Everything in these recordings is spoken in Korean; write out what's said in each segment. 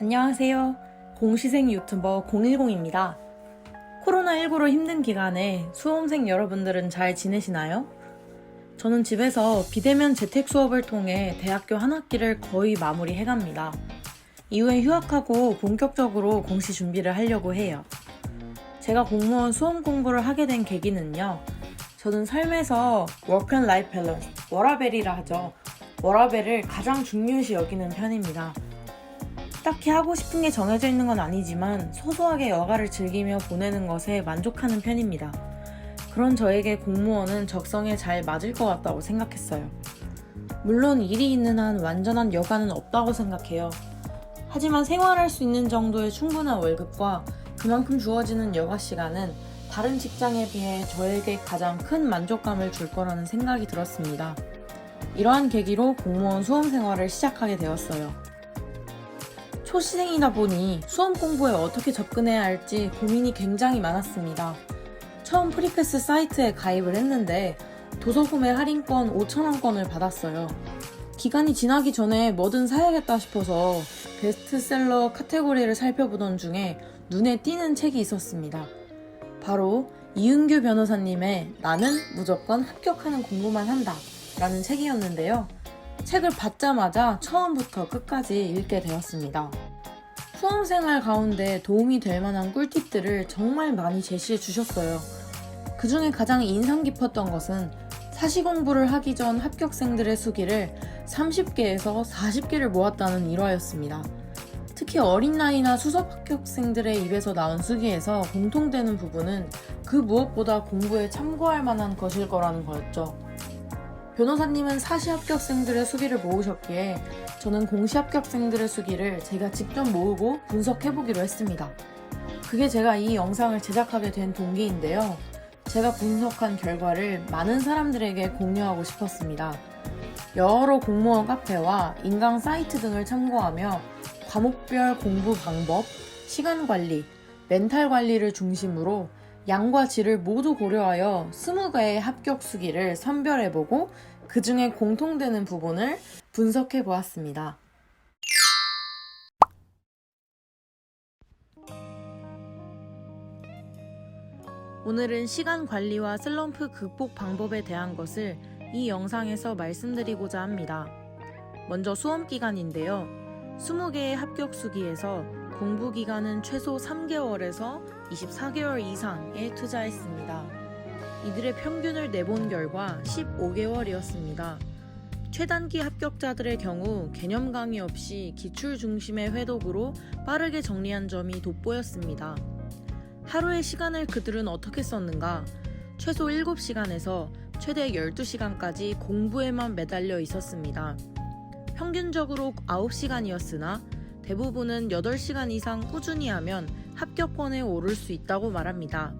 안녕하세요. 공시생 유튜버 010입니다. 코로나19로 힘든 기간에 수험생 여러분들은 잘 지내시나요? 저는 집에서 비대면 재택 수업을 통해 대학교 한 학기를 거의 마무리해갑니다. 이후에 휴학하고 본격적으로 공시 준비를 하려고 해요. 제가 공무원 수험 공부를 하게 된 계기는요. 저는 삶에서 워크 앤 라이프 밸런스, 워라밸이라 하죠. 워라밸을 가장 중요시 여기는 편입니다. 딱히 하고 싶은 게 정해져 있는 건 아니지만 소소하게 여가를 즐기며 보내는 것에 만족하는 편입니다. 그런 저에게 공무원은 적성에 잘 맞을 것 같다고 생각했어요. 물론 일이 있는 한 완전한 여가는 없다고 생각해요. 하지만 생활할 수 있는 정도의 충분한 월급과 그만큼 주어지는 여가 시간은 다른 직장에 비해 저에게 가장 큰 만족감을 줄 거라는 생각이 들었습니다. 이러한 계기로 공무원 수험 생활을 시작하게 되었어요. 초시생이다 보니 수험 공부에 어떻게 접근해야 할지 고민이 굉장히 많았습니다. 처음 프리패스 사이트에 가입을 했는데 도서구매 할인권 5,000원권을 받았어요. 기간이 지나기 전에 뭐든 사야겠다 싶어서 베스트셀러 카테고리를 살펴보던 중에 눈에 띄는 책이 있었습니다. 바로 이은규 변호사님의 나는 무조건 합격하는 공부만 한다 라는 책이었는데요. 책을 받자마자 처음부터 끝까지 읽게 되었습니다. 수험생활 가운데 도움이 될 만한 꿀팁들을 정말 많이 제시해 주셨어요. 그 중에 가장 인상 깊었던 것은 사시 공부를 하기 전 합격생들의 수기를 30개에서 40개를 모았다는 일화였습니다. 특히 어린 나이나 수석 합격생들의 입에서 나온 수기에서 공통되는 부분은 그 무엇보다 공부에 참고할 만한 것일 거라는 거였죠. 변호사님은 사시 합격생들의 수기를 모으셨기에 저는 공시 합격생들의 수기를 제가 직접 모으고 분석해보기로 했습니다. 그게 제가 이 영상을 제작하게 된 동기인데요. 제가 분석한 결과를 많은 사람들에게 공유하고 싶었습니다. 여러 공무원 카페와 인강 사이트 등을 참고하며 과목별 공부 방법, 시간 관리, 멘탈 관리를 중심으로 양과 질을 모두 고려하여 20개의 합격 수기를 선별해보고 그 중에 공통되는 부분을 분석해보았습니다. 오늘은 시간 관리와 슬럼프 극복 방법에 대한 것을 이 영상에서 말씀드리고자 합니다. 먼저 수험 기간인데요. 20개의 합격 수기에서 공부 기간은 최소 3개월에서 24개월 이상에 투자했습니다. 이들의 평균을 내본 결과 15개월이었습니다. 최단기 합격자들의 경우 개념 강의 없이 기출 중심의 회독으로 빠르게 정리한 점이 돋보였습니다. 하루의 시간을 그들은 어떻게 썼는가? 최소 7시간에서 최대 12시간까지 공부에만 매달려 있었습니다. 평균적으로 9시간이었으나 대부분은 8시간 이상 꾸준히 하면 합격권에 오를 수 있다고 말합니다.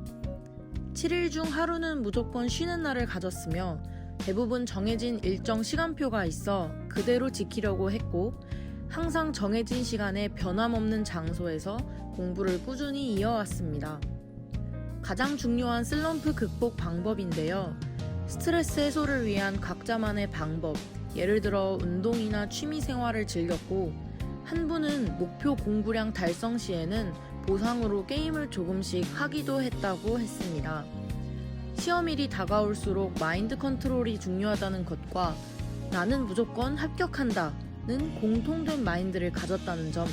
7일 중 하루는 무조건 쉬는 날을 가졌으며 대부분 정해진 일정 시간표가 있어 그대로 지키려고 했고 항상 정해진 시간에 변함없는 장소에서 공부를 꾸준히 이어왔습니다. 가장 중요한 슬럼프 극복 방법인데요. 스트레스 해소를 위한 각자만의 방법, 예를 들어 운동이나 취미 생활을 즐겼고 한 분은 목표 공부량 달성 시에는 보상으로 게임을 조금씩 하기도 했다고 했습니다. 시험일이 다가올수록 마인드 컨트롤이 중요하다는 것과 나는 무조건 합격한다는 공통된 마인드를 가졌다는 점,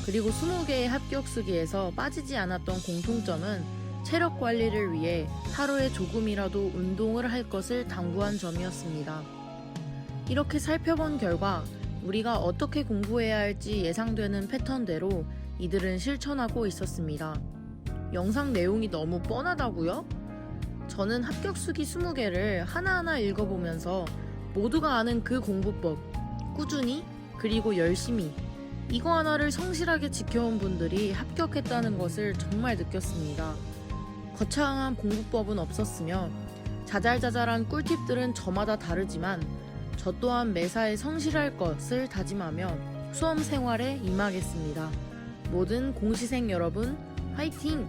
그리고 20개의 합격 수기에서 빠지지 않았던 공통점은 체력 관리를 위해 하루에 조금이라도 운동을 할 것을 당부한 점이었습니다. 이렇게 살펴본 결과 우리가 어떻게 공부해야 할지 예상되는 패턴대로 이들은 실천하고 있었습니다. 영상 내용이 너무 뻔하다고요? 저는 합격 수기 20개를 하나하나 읽어보면서 모두가 아는 그 공부법, 꾸준히 그리고 열심히 이거 하나를 성실하게 지켜온 분들이 합격했다는 것을 정말 느꼈습니다. 거창한 공부법은 없었으며 자잘자잘한 꿀팁들은 저마다 다르지만 저 또한 매사에 성실할 것을 다짐하며 수험 생활에 임하겠습니다. 모든 공시생 여러분, 화이팅!